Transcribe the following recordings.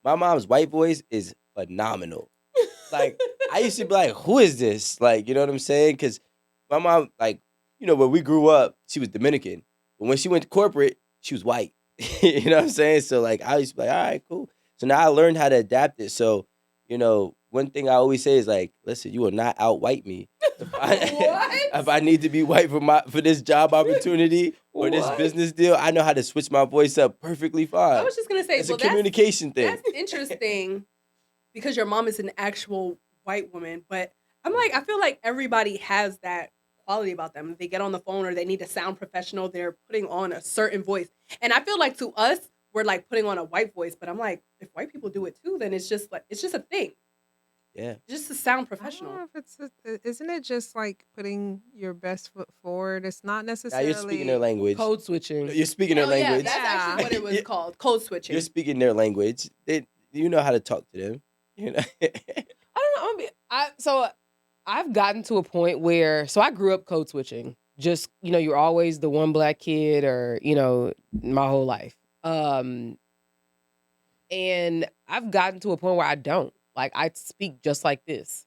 My mom's white voice is phenomenal. Like, I used to be like, who is this? Like, you know what I'm saying? Because my mom, like, when we grew up, she was Dominican. But when she went to corporate, she was white. You know what I'm saying? So, like, I used to be like, all right, cool. So now I learned how to adapt it. So, one thing I always say is like, listen, you will not out-white me. If I, if I need to be white for this job opportunity or this business deal, I know how to switch my voice up perfectly fine. I was just going to say, it's a communication thing. That's interesting because your mom is an actual white woman. But I'm like, I feel like everybody has that quality about them. They get on the phone or they need to sound professional. They're putting on a certain voice. And I feel like to us, we're like putting on a white voice. But I'm like, if white people do it too, then it's just a thing. Yeah. Just to sound professional. I don't know if isn't it just like putting your best foot forward? It's not necessarily. You're speaking their language. Code switching. You're speaking their language. Yeah, that's actually what it was called. Code switching. You're speaking their language. You know how to talk to them. I don't know. So I've gotten to a point where, I grew up code switching. Just, you're always the one black kid or, my whole life. And I've gotten to a point where I don't. Like, I speak just like this.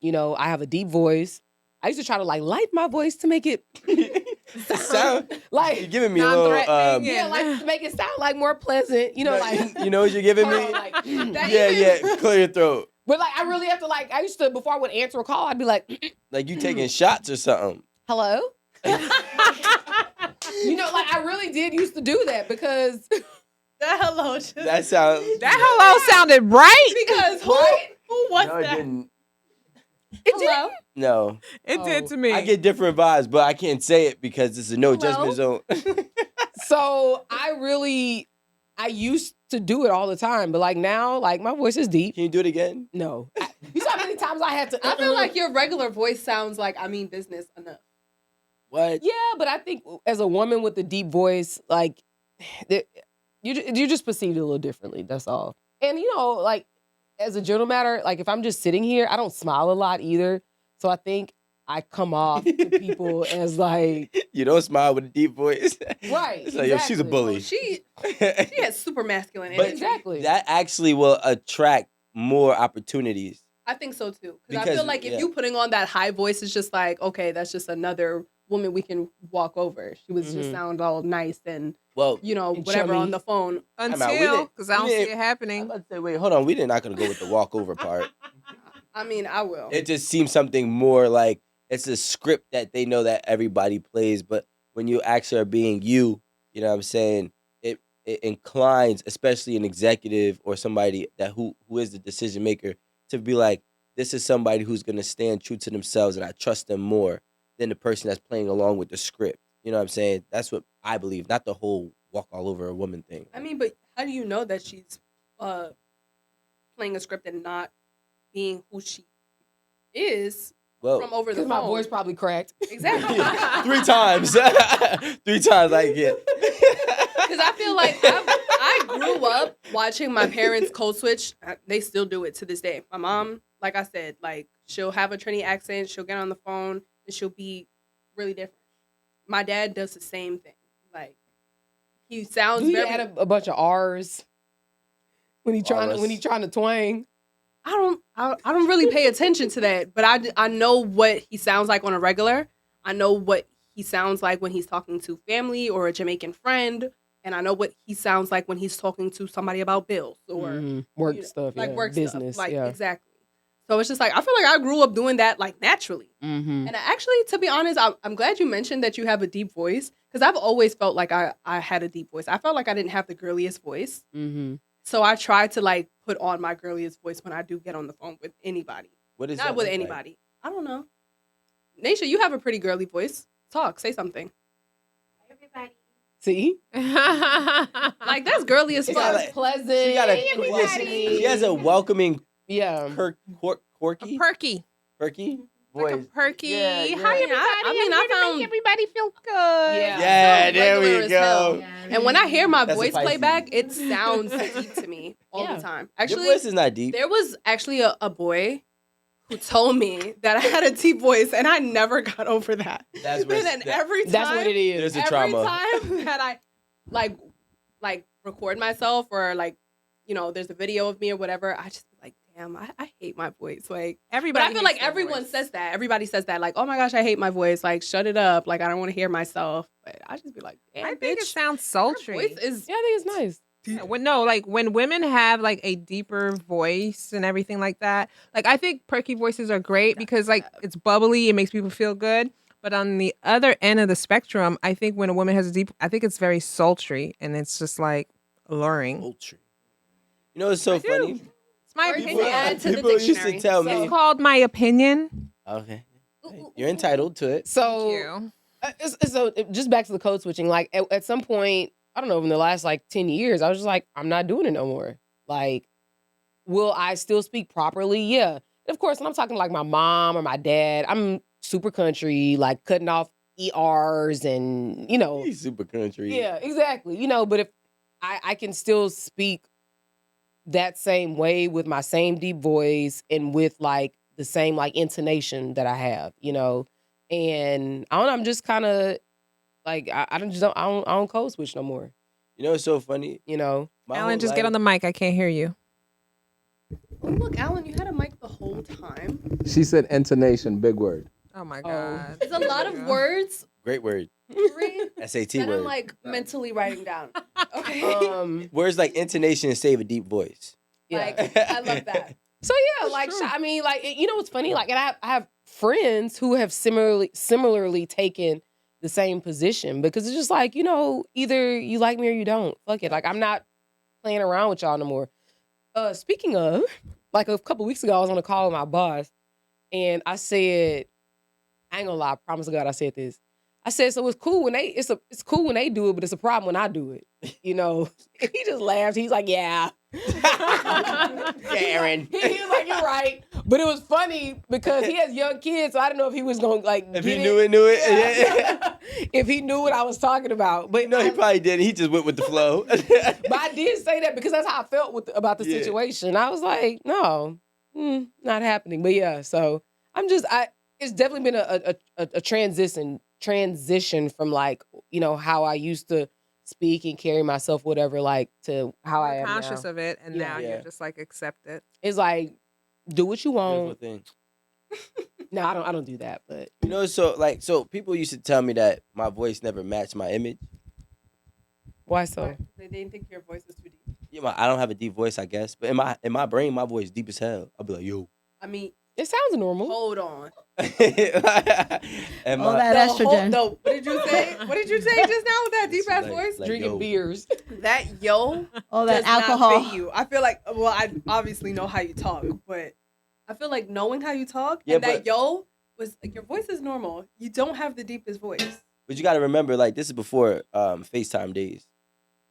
I have a deep voice. I used to try to light my voice to make it sound like you're giving me a little to make it sound like more pleasant. You know what you're giving me? Clear your throat. But I really have to I used to, before I would answer a call, I'd be like you taking shots or something. Hello? I really did used to do that because that hello hello sounded right. Because who was that? It didn't. It did? No. It did to me. I get different vibes, but I can't say it because it's a no judgment zone. So I used to do it all the time, but now, my voice is deep. Can you do it again? No. You saw how many times I had to. I feel like your regular voice sounds like I mean business enough. What? Yeah, but I think as a woman with a deep voice, you're just perceived a little differently. That's all. And as a general matter, if I'm just sitting here, I don't smile a lot either. So I think I come off to people as you don't smile with a deep voice, right? It's yo, she's a bully. Well, she has super masculine energy. Exactly. That actually will attract more opportunities. I think so too. Because I feel like if you putting on that high voice, it's just okay, that's just another woman we can walk over. She was just sound all nice and whatever on the phone. Until, because I don't see it happening. I'm about to say, wait, hold on. We're not going to go with the walkover part. I mean, I will. It just seems something more like it's a script that they know that everybody plays. But when you actually are being you know what I'm saying, it inclines, especially an executive or somebody that who is the decision maker, to be like, this is somebody who's going to stand true to themselves and I trust them more than the person that's playing along with the script. You know what I'm saying? That's what I believe, not the whole walk all over a woman thing. I mean, but how do you know that she's playing a script and not being who she is from over the phone? My voice probably cracked. Exactly. 3 times. 3 times I get. Because I feel like I grew up watching my parents code switch. They still do it to this day. My mom, like I said, she'll have a Trini accent. She'll get on the phone and she'll be really different. My dad does the same thing. He sounds very. He had a bunch of R's when he trying to twang. I don't really pay attention to that, but I know what he sounds like on a regular. I know what he sounds like when he's talking to family or a Jamaican friend, and I know what he sounds like when he's talking to somebody about bills or work stuff, work business, stuff, exactly. So it's just I feel like I grew up doing that naturally. Mm-hmm. And actually, to be honest, I'm glad you mentioned that you have a deep voice because I've always felt like I had a deep voice. I felt like I didn't have the girliest voice. Mm-hmm. So I try to put on my girliest voice when I do get on the phone with anybody. What is not with anybody? I don't know. Naisha, you have a pretty girly voice. Talk, say something. Everybody. See, that's girly as fuck. Pleasant. She has a welcoming. Yeah. Quirky. Perky Voice. like a perky. Yeah. Hi everybody. I found make everybody feel good. Yeah, there we go. And when I hear my voice play back, it sounds deep to me all the time. Actually, your voice is not deep. There was actually a boy who told me that I had a deep voice, and I never got over that. That's what it is. There's a trauma. Every time that I like record myself or there's a video of me or whatever, I just be like, damn, I hate my voice. Like, Everybody. but I feel hates like their everyone voice. says that. Everybody says that. Like, oh my gosh, I hate my voice. Like, shut it up. Like, I don't want to hear myself. But I just be like, damn, I think bitch, it sounds your sultry. voice is Yeah, I think it's nice. Yeah, when women have like a deeper voice and everything like that, like I think perky voices are great because like it's bubbly, it makes people feel good. But on the other end of the spectrum, I think when a woman has a deep, I think it's very sultry and it's just like alluring. Poultry. You know what's so I do. funny? It's my Words opinion. add to the People used to dictionary. tell It's me. called my opinion. Okay, Ooh, you're entitled to it. So, Thank you. so just back to the code switching. Like at some point, I don't know, in the last like 10 years, I was just like, I'm not doing it no more. Like, will I still speak properly? Yeah. And of course, when I'm talking to like my mom or my dad, I'm super country, like cutting off ERs and, He's super country. yeah, exactly. But if I can still speak that same way with my same deep voice and with like the same like intonation that I have, and I don't know, I'm just kind of like I don't code switch no more. You know what's so funny? My Alan, whole just get life- on the mic. I can't hear you. Oh, look, Alan, you had a mic the whole time. She said intonation, big word. Oh my Oh. god. There's a lot of words Great word. Marie, SAT that word. I'm like mentally writing down. Okay. Words like intonation and save a deep voice. Yeah. Like, I love that. So yeah, like I mean, like what's funny? Like, and I have friends who have similarly taken the same position because it's just like either you like me or you don't. Fuck it. Like I'm not playing around with y'all no more. Speaking of, like a couple weeks ago, I was on a call with my boss, and I said, I ain't gonna lie, I promise to God, I said this. I said, so it's cool when it's cool when they do it, but it's a problem when I do it. And he just laughed. He's like, yeah. Aaron. He was like, you're right. But it was funny because he has young kids, so I didn't know if he was gonna like If get he knew it, knew it. Yeah. If he knew what I was talking about. But No, he I, probably didn't. He just went with the flow. but I did say that because that's how I felt about the Yeah. situation. I was like, no, not happening. But yeah, so it's definitely been a transition from like, how I used to speak and carry myself, whatever, like to how I You're am conscious now. of it, and Yeah. now Yeah. you're just like accept it. It's like, do what you Beautiful want. thing. No, I don't do that, but So people used to tell me that my voice never matched my image. why so? They didn't think your voice was too deep. Yeah, I don't have a deep voice, I guess. But in my brain, my voice deep as hell. I'll be like, yo. I mean, It sounds normal. hold on. and All my, that No, estrogen. no, what did you say? What did you say just now with that deep ass Like- voice? like, Drinking yo. beers. That yo All that does not alcohol. fit you. I feel like, well, I obviously know how you talk, but I feel like knowing how you talk Yeah, and that but- yo was like your voice is normal. You don't have the deepest voice. But you got to remember, like, this is before FaceTime days.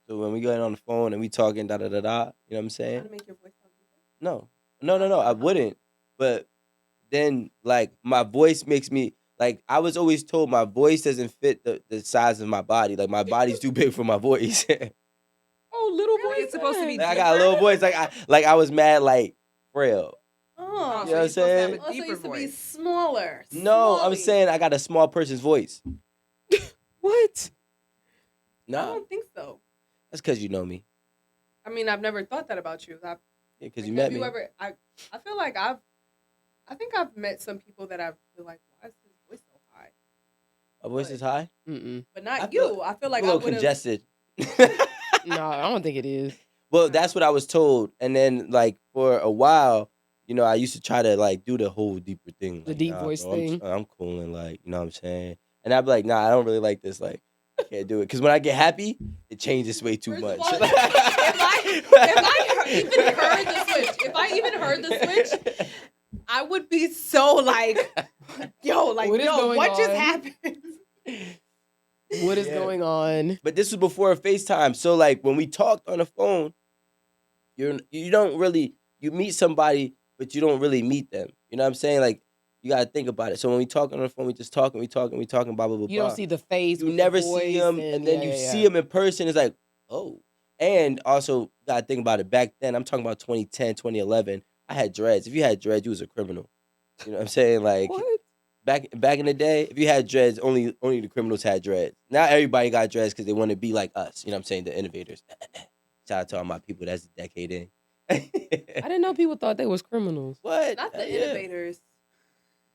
So when we get on the phone and we talking da da da da, you know what I'm How saying? to make your voice sound deeper? No, I wouldn't. But then, like, my voice makes me, like, I was always told my voice doesn't fit the size of my body. Like, my body's too big for my voice. Oh, little Really? boy. It's supposed to be Like, I got a little voice. Like I was mad, like, frail. Oh, You know what I'm you're supposed to have saying? a also deeper used to be voice. smaller. No, I'm Smally. saying I got a small person's voice. What? I No, don't think so. that's because you know me. I mean, I've never thought that about you. Yeah, because you Have met me. I feel like I think I've met some people that I feel like, why is his voice so high? My voice is high. Mm-mm. But not I feel- you. I feel like A I little would have. congested. No, I don't think it is. Well, that's what I was told, and then like for a while, I used to try to like do the whole deeper thing, The like, deep nah, voice bro, I'm- thing. I'm cool and like you know what I'm saying, and I'd be like, nah, I don't really like this, like I can't do it, because when I get happy, it changes way too First much. of all, if I even heard the switch, I would be so like, yo, like, What is yo, going what just on? happened? What is Yeah. going on? But this was before FaceTime, so like when we talked on the phone, you don't really meet somebody, but you don't really meet them. You know what I'm saying? Like you gotta think about it. So when we talk on the phone, we just talking, blah blah blah. You don't see the face. You with the never see voice him, and then you see him in person. It's like, oh. And also, you gotta think about it. Back then, I'm talking about 2010, 2011. I had dreads. If you had dreads, you was a criminal. You know what I'm saying? Like What? back in the day, if you had dreads, only the criminals had dreads. Now everybody got dreads because they want to be like us. You know what I'm saying? The innovators. Shout out to all my people that's a decade in. I didn't know people thought they was criminals. What? Not the Hell yeah. innovators.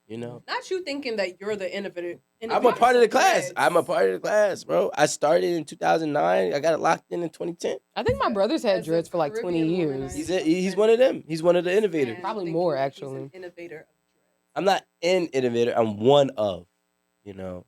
You know, Not you thinking that you're the innovator. I'm a part of the class. Dreads. I'm a part of the class, bro. I started in 2009. I got it locked in 2010. I think my brothers had As a dreads for like 20 Caribbean woman, years. He's one of them. He's one of the innovators. Man, Probably thank more, you. He's actually. an innovator of dreads. I'm not an innovator. I'm one of. You know.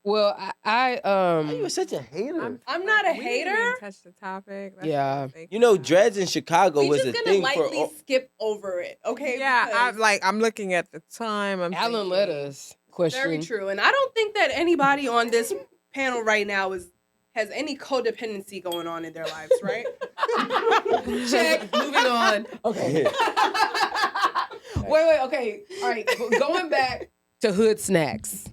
Well, You were such a hater. I'm not a we didn't even hater. touch the topic. That's Yeah. what I'm thinking. You know, dreads in Chicago We was just a gonna thing for. lightly skip over it, okay? Yeah, Because I'm looking at the time. I'm Alan thinking, let us question. very true, and I don't think that anybody on this panel right now has any codependency going on in their lives, right? Check. Moving on. Okay. wait. Okay. All right. Going back to hood snacks.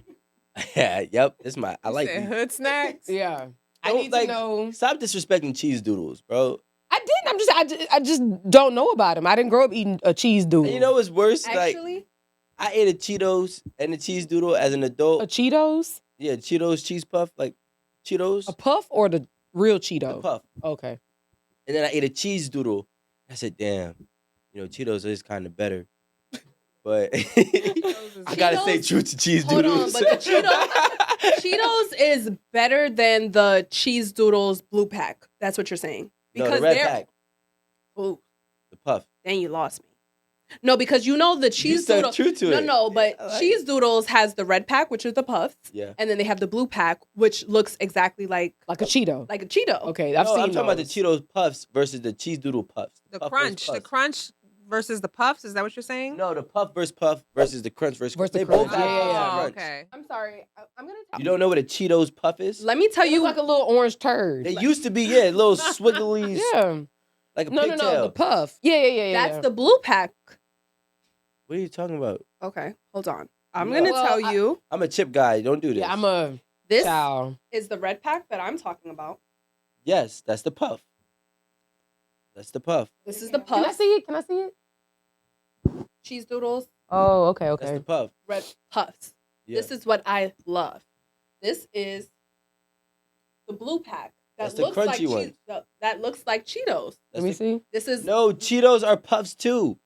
Yeah. Yep. This is my. I You like. said these. hood snacks. Yeah. I Don't, need like, to know. Stop disrespecting cheese doodles, bro. I didn't. I just don't know about them. I didn't grow up eating a cheese doodle. And you know what's worse? Like Actually, I ate a Cheetos and a cheese doodle as an adult. a Cheetos, Yeah, Cheetos cheese puff, like Cheetos. a puff, or the real The Cheeto. puff. Okay. And then I ate a cheese doodle. I said, damn, Cheetos is kind of better. But I gotta stay Cheetos- true to cheese hold on, doodles. but the Cheetos is better than the cheese doodles blue pack. That's what you're saying. No, Because the red they're pack, Ooh, the puff. then you lost me. No, because the You cheese stayed doodle. true to No, it. no, but I like cheese doodles has the red pack, which is the puffs, Yeah. and then they have the blue pack, which looks exactly like Like a Cheeto. a Cheeto. Okay, I've No, seen I'm talking about the those. Cheetos puffs versus the cheese doodle puffs. The Puff crunch. versus The puffs. crunch versus the puffs. Is that what you're saying? No, the puff versus the crunch versus Versus They the both crunch. have Yeah, yeah, yeah. Oh, crunch. okay. I'm sorry. I'm gonna tell You don't know what a Cheetos puff is? Let me tell It you. look like a little orange turd. They used to be, yeah, little swiggly, Yeah. like a No, pigtail. the puff. Yeah. That's the blue pack. What are you talking about? Okay, hold on. I'm No. gonna Well, tell you. I'm a chip guy. Don't do this. Yeah, I'm a This child. is the red pack that I'm talking about. Yes, that's the puff. That's the puff. This is the Can I puff. see it? Can I see it? Cheese doodles, Oh, okay, That's okay. the puff. red puffs. Yeah. This is what I love. This is the blue pack. That's the crunchy one. That looks like Cheetos. Let me That's the- see. This is No, Cheetos are puffs too.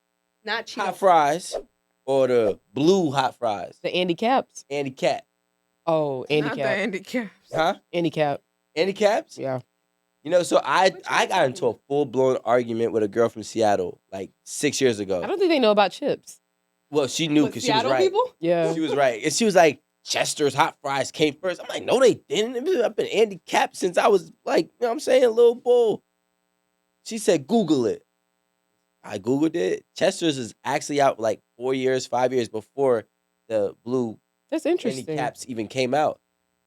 not Cheetos. Hot fries or the blue hot fries. The Andy Caps. Andy Cap. Oh, Andy Not the Cap. handicap. Huh? Andy Cap. Andy Caps? Yeah. So I Which I one got into a full blown argument with a girl from Seattle like 6 years ago. I don't think they know about chips. Well, she knew With because she was Seattle right. people? Yeah. She was right. And she was like, Chester's hot fries came first. I'm like, no, they didn't. I've been Andy Cap since I was like, you know what I'm saying, a little bull. She said, Google it. I Googled it. Chester's is actually out like 4 years, 5 years before the blue That's Andy interesting. Caps even came out.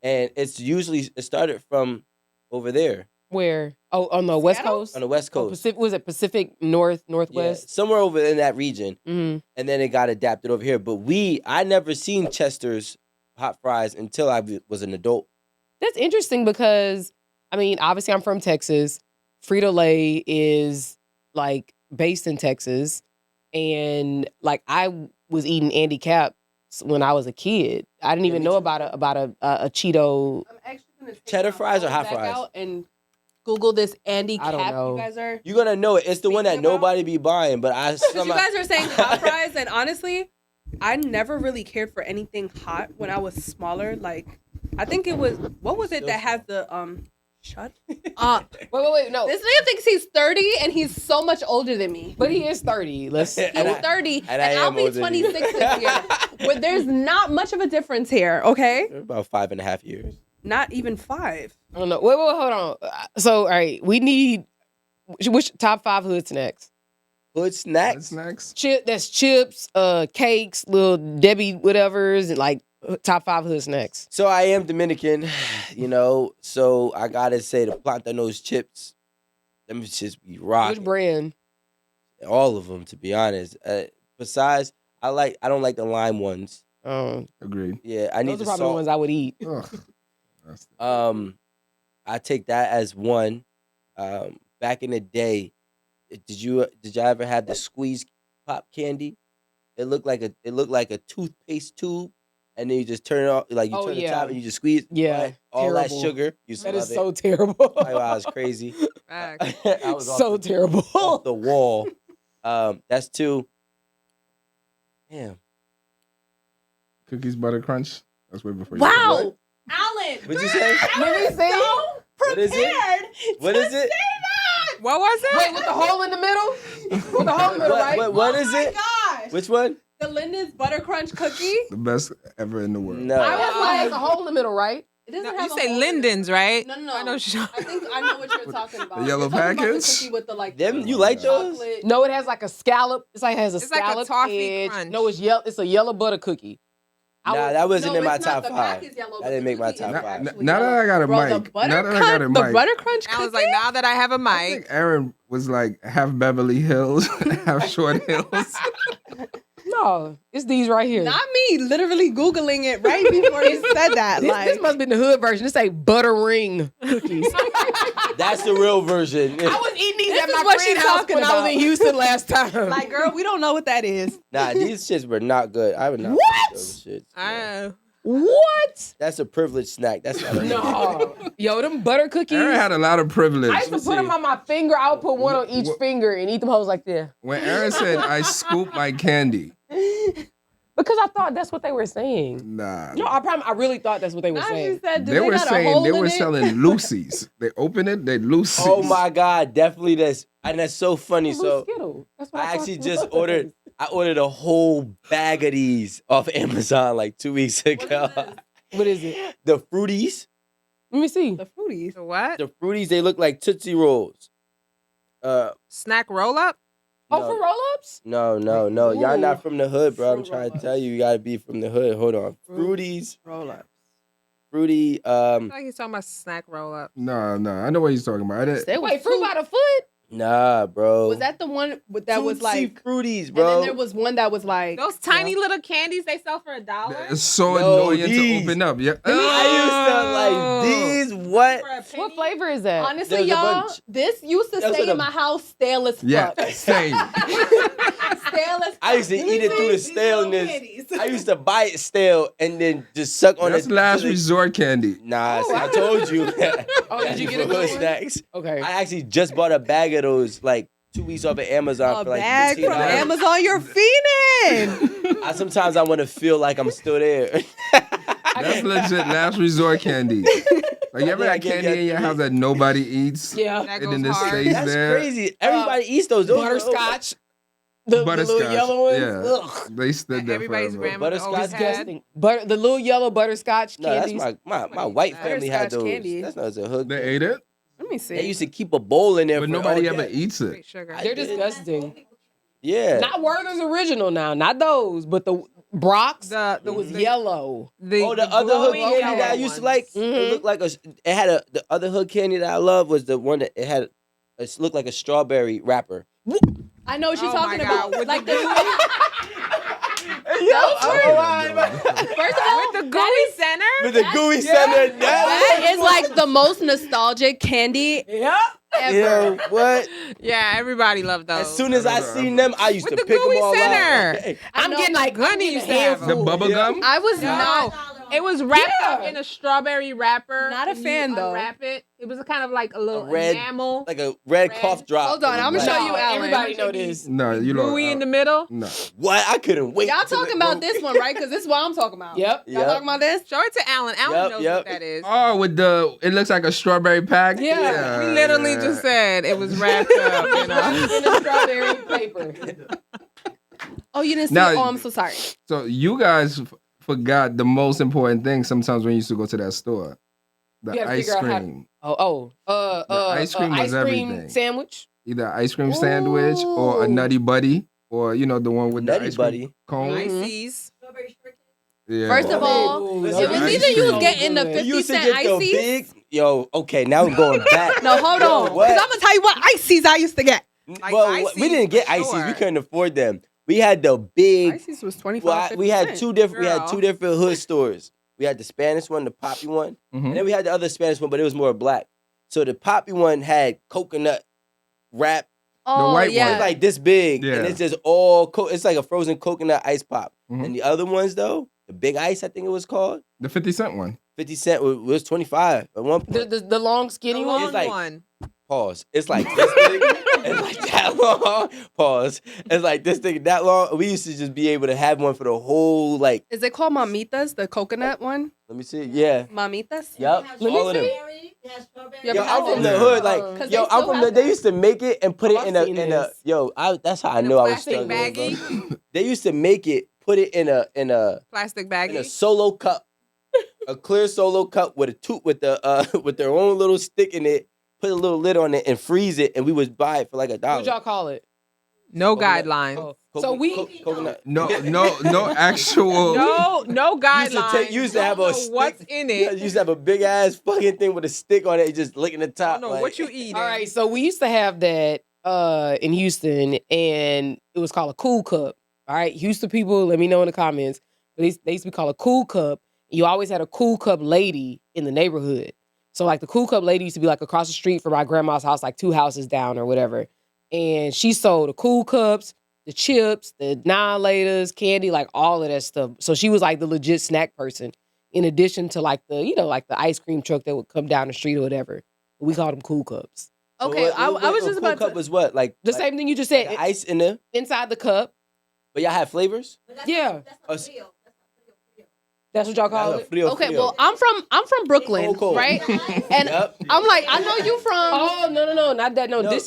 And it started from over there Where? Oh, on the West Seattle? Coast? on the West Oh, Coast. Pacific, was it Pacific North, Yeah, Northwest? somewhere over in that region. Mm-hmm. And then it got adapted over here. But I never seen Chester's hot fries until I was an adult. That's interesting because, I mean, obviously I'm from Texas. Frito-Lay is like based in Texas. And like I was eating Andy Caps when I was a kid. I didn't Yeah, even me know too. about a Cheeto. I'm actually gonna take Cheddar my fries or phone hot back fries? out and Google this Andy I Cap. don't know. You guys are. You're gonna know it. It's the one that Speaking about- nobody be buying, but I Because you somehow guys are saying hot fries, and honestly, I never really cared for anything hot when I was smaller. Like, I think it was what was it Still that has the Shut up. Wait, no. This nigga thinks he's 30 and he's so much older than me. But he is 30. Let's. He's And I- 30 and, and I I'll am be older than you. 26 this year. But there's not much of a difference here, okay? about 5.5 years. Not even 5. I don't know. Wait, hold on. So, all right, we need which top 5 hood snacks? Hood snacks. What's next? That's chips, cakes, little Debbie whatevers, and like top 5 hood snacks. So I am Dominican, so I gotta say the Plantanos chips, them just be rocking. Which brand? All of them, to be honest. Besides, I don't like the lime ones. Agreed. Yeah, I need Those are the probably the salt. ones I would eat. Ugh. That's- I take that as one. Back in the day, did you ever have the squeeze pop candy? It looked like a toothpaste tube and then you just turn it off, like you Oh, turn the yeah. top and you just squeeze. Yeah, like, all that terrible. sugar. Used to That love is it. so terrible. I was crazy. Facts. I was off So the, terrible. off the wall. That's 2. Damn. Cookies butter crunch. That's way before. Wow, Alan. What'd you say? Let me see. What is it? What is it? What was it? Wait, with the hole in the middle? With the hole in the middle, right? What is Oh my it? gosh. Which one? The Linden's Butter Crunch cookie. The best ever in the world. No. I was like, it's a hole in the middle, right? It doesn't No, have you a say hole in it. Linden's, right? No, no, no. I know. I think I know what you're talking about. The yellow You're talking about the packets? cookie with the like. Them, the you like those? chocolate. No, it has like a scallop. It's like it has a It's like a scallop toffee edge. crunch. No, it's yellow. It's a yellow butter cookie. Nah, that wasn't No, in my it's not. top The back 5. is yellow, That but didn't the make my cookie top is 5. actually Now that yellow. I got a Bro, mic, the butter now that I crunch, got a the mic, butter crunch I cookie. was like, now that I have a I mic, think Aaron was like half Beverly Hills, half Short Hills. No, it's these right here. Not me, literally Googling it right before you said that. This, Like, this must have been the hood version. This ain't butter ring cookies. That's the real version. I was eating these This at is my what friend's she's house talking when I was about. in Houston last time. like, girl, we don't know what that is. Nah, these shits were not good. I would not. What? eat those shits. I, what? That's a privileged snack. That's not a No. Yo, them butter cookies. Aaron had a lot of privilege. I used to put them on my finger. I would put one on each What- finger and eat them hoes like that. When Aaron said, "I scoop my candy," Because I thought that's what they were saying. nah, No, I really thought that's what they were Now saying. you said, do they they were got a saying hole they in were it? selling Lucy's. They open it, they Lucy's. Oh my god, definitely this, and that's so funny. Blue So Skittle. That's what I thought actually it just was. ordered a whole bag of these off Amazon like 2 weeks ago. What is it? The Fruities, Let me see. The fruities. the what? the Fruities, they look like Tootsie Rolls. Snack roll up? Oh, No. for roll-ups? No. Y'all Ooh. not from the hood, bro. I'm Fruit trying to roll-ups. tell you, you gotta be from the hood. Hold on. Fruit. Fruities, Roll up. Fruity, I feel like he's talking about snack roll up. No, I know what he's talking about. I didn't, Wait, fruit by the foot? nah, bro. Was that the one that was Tootsie like? Fruities, And bro. then there was one that was like Those tiny little candies they sell for $1. it's so No, annoying these. to open up. Yeah. I used to like these. What? For a penny? What flavor is that? Honestly, There's a y'all, bunch. this used to Those stay are the- in my house stale as Yeah, fuck. same. Stale as fuck. I used to eat it through the These little staleness. candies. I used to buy it stale and then just suck on That's it. last till it- resort candy. Nah, Oh, see, I I told you. Oh, did you get a For good hood one? snacks? Okay. I actually just bought a bag of those like 2 weeks off of Amazon A for like bag $15. from Amazon, you're fiending. Sometimes I want to feel like I'm still there. That's legit last resort candy. Like you ever I had can't candy get in your through house that nobody eats? Yeah. That And then goes it hard. stays That's there. crazy. Everybody eats those. Those are- Butterscotch. The Butterscotch. little yellow ones. Yeah. Ugh. They stood there Everybody's forever. grandmother always Butterscotch had. Disgusting. The little yellow butterscotch No, that's candies. my white family had Butterscotch those. candy. That's not a hood. They ate it, Let me see. They used to keep a bowl in there, but for nobody all ever day. eats it. Straight sugar. They're disgusting. Yeah. Not Werther's original now. Not those, but the Brock's. It was yellow. Oh, the other hood glowing candy yellow that I used to ones. like. Mhm. It looked like it had the other hood candy that I love was the one that it looked like a strawberry wrapper. I know what you're Oh my talking God, about. with Like the First of all, With the gooey center? With the gooey center. that is like the most nostalgic candy Yeah. ever. Yo, what? Yeah, everybody loved those. As soon as I seen them, I used With to the pick them gooey all center. out. Hey, I'm know. getting like Gunny used to have The them. bubble gum? I was No, not. it was wrapped up Yeah. in a strawberry wrapper. Not a and you fan, though. Unwrap it. It was a kind of like a little red- enamel, like a red Red. cough drop. Hold on, It was I'ma like- show you, Alan. Everybody know this. No, you don't. gooey in the middle. No. What? I couldn't wait. Y'all till talking it about broke. this one, right? Because this is what I'm talking about. Yep. Y'all Yep. talking about this? Show it to Alan. Alan Yep, knows yep. what that is. Oh, with it looks like a strawberry pack. Yeah. We literally just said it was wrapped up. You know? In a strawberry paper. Oh, you didn't see? Now- Oh, I'm so sorry. So you guys forgot the most important thing. Sometimes when you used to go to that store, the You gotta ice figure out how- cream, Ice cream was everything. sandwich. either ice cream sandwich or a Ooh. Nutty Buddy, or the one with Nutty the ice Buddy. cream cone. Ices. Yeah. First of all, Ooh, it Listen, was ice either you was cream. getting the Good. 50 You used to cent get the ices. big. Yo, okay, now I'm going back. No, hold Yo, on. what? Because I'm gonna tell you what ices I used to get. Like well, ices, we didn't get for ices. sure. We couldn't afford them. We had the big. Ices was 25. Well, we had two different. We had Girl. two different hood stores. We had the Spanish one, the poppy one, Mhm. and then we had the other Spanish one, but it was more black. So the poppy one had coconut wrap. Oh, white one. yeah. It's like this big, Yeah. and it's just all. It's like a frozen coconut ice pop. Mhm. And the other ones though, the Big Ice, I think it was called. The 50 Cent one. 50 Cent was 25 at one point. The long skinny The one. long like- one. Pause. It's like this thing. It's like that long. Pause. It's like this thing that long. We used to just be able to have one for the whole like. Is it called mamitas, the coconut one? Let me see. Yeah. Mamitas? Yep. Let me All of them. Yeah, Yo, but I'm from the Yeah. hood. Like, 'Cause yo, they I'm still from have the. They that. used to make it and put Oh, it I've in a seen in a. this. Yo, that's how I In a knew I was plastic struggling. bro. baggie? They used to make it, put it in a Plastic in baggie. a solo cup, a clear solo cup with a with the with their own little stick in it. Put a little lid on it and freeze it, and we would buy it for like $1. What y'all call it? No Coconut. guidelines. Oh. So we coconut. No actual. No Used to guidelines. take- used to have Don't a know stick. what's in Yeah, it. you used to have a big ass fucking thing with a stick on it, just licking the I top. don't know like- what you eating. All right, so we used to have that in Houston, and it was called a cool cup. All right, Houston people, let me know in the comments. But they used to be called a cool cup. You always had a cool cup lady in the neighborhood. So like the cool cup lady used to be like across the street from my grandma's house, like 2 houses down or whatever. And she sold the cool cups, the chips, the non-laters, candy, like all of that stuff. So she was like the legit snack person. In addition to like the, like the ice cream truck that would come down the street or whatever. We called them cool cups. So Okay, what- I what- was a just cool about cup to. was what like The like- same thing you just like said. ice in there, Inside the cup. but y'all have flavors. Yeah. Oh, s- That's what y'all call it? Frio, Okay, frio. well, I'm from Brooklyn, Cold. right? And Yep. I'm like, I know you from. Oh no, not that. No, No. This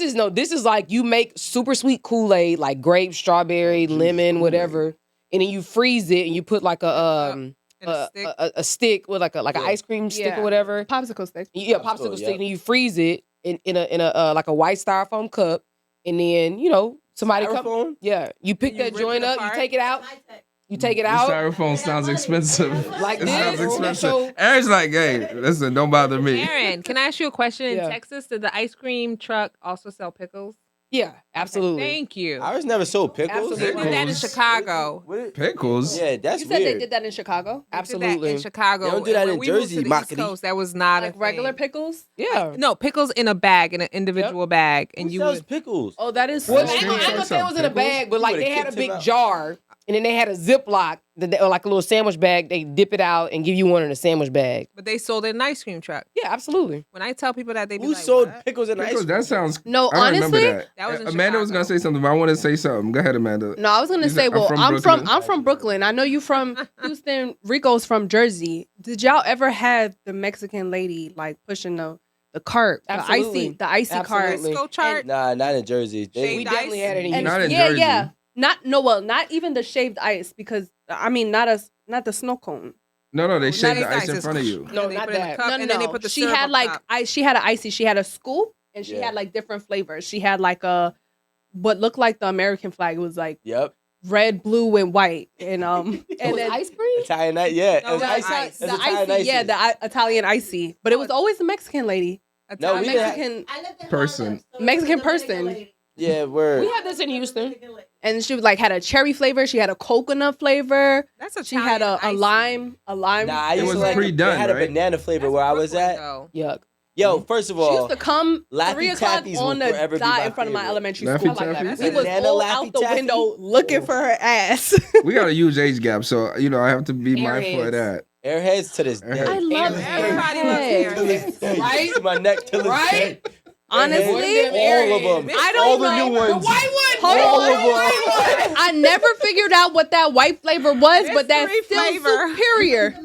is like you make super sweet Kool-Aid, like grape, strawberry, lemon, Kool-Aid. whatever, and then you freeze it and you put like And a stick. a stick with like an Yeah. ice cream stick Yeah. or whatever. popsicle stick. Yeah, Popsicle, popsicle stick, yep. and you freeze it in a like a white styrofoam cup, and then somebody come. Styrofoam? Yeah, you pick You that rip joint it up, you apart? take it out, you take it The out. styrofoam sounds expensive. Like it this? sounds expensive. So- Aaron's like, hey, listen, don't bother me. Aaron, can I ask you a question? In Yeah. Texas, did the ice cream truck also sell pickles? Yeah, absolutely. Thank you. Ours never sold pickles. They did that in Pickles. Chicago. What is- Pickles. Yeah, that's You said weird. they did that in Chicago, They did that Absolutely. in Chicago. They don't do that And in when we moved Jersey, to the East Makati. Coast, that was not like a regular thing. pickles. Yeah. No, pickles in a bag, in an individual bag, and Who you sells would. pickles? Oh, that is. Well, Ice I cream don't truck know if it was in a pickles? bag, but You like would've they had a kicked him big out. jar, and then they had a Ziploc, like a little sandwich bag. They dip it out and give you one in a sandwich bag. But they sold it in an ice cream truck. Yeah, absolutely. When I tell people that, they be Who like, sold "What?" pickles and ice Pickles, cream? that sounds. No, I don't honestly, remember that. That was in Amanda was Chicago. gonna say something, but I want to say something. Go ahead, Amanda. No, I was gonna You say, said, well, I'm from Brooklyn. Brooklyn. I know you from Houston. Rico's from Jersey. Did y'all ever have the Mexican lady like pushing the cart, Absolutely. the icy cart? Absolutely. Disco chart. Nah, not in Jersey. They, Shaved We definitely ice? had it in And Not in yeah, Jersey. yeah. Not even the shaved ice because I mean not the snow cone. No, they Not shaved the ice ice in is- front of you. No, And they not put it in that. a cup, No, and then they put the she syrup had up like top. she had an icy. She had a scoop and she Yeah. had like different flavors. She had like a what looked like the American flag. It was like Yep. red, blue, and white. And It and was then ice cream. Italian night. Yeah. No, it was the icy. ice. It's the Italian icy, yeah, icy. the Italian icy. But it was always the Mexican lady, No, a we didn't have- Mexican Person. Mexican person. Yeah, word. We had this in Houston. And she was like had a cherry flavor. She had a coconut flavor. That's a She had a lime. Nah, I It used was to like pre-done, they had a right? banana flavor where I was at. Yuck. Yo, first of She used all, to come Laffy 3 o'clock Taffies on will the forever be dot my in front of my favorite. elementary Laffy school. Taffies? We was Banana all Laffy out the Taffy? window looking for her ass. We got a huge age gap, so I have to be mindful of Airheads. that. Airheads to this day. Airheads. I love Everybody Airheads. loves Airheads. Right? To my neck till it's Right? dead. Honestly, Airheads, all of them. I don't all the know. new ones. Hold all on. of them. I never figured out what that white flavor was, but that's Mystery still flavor. superior.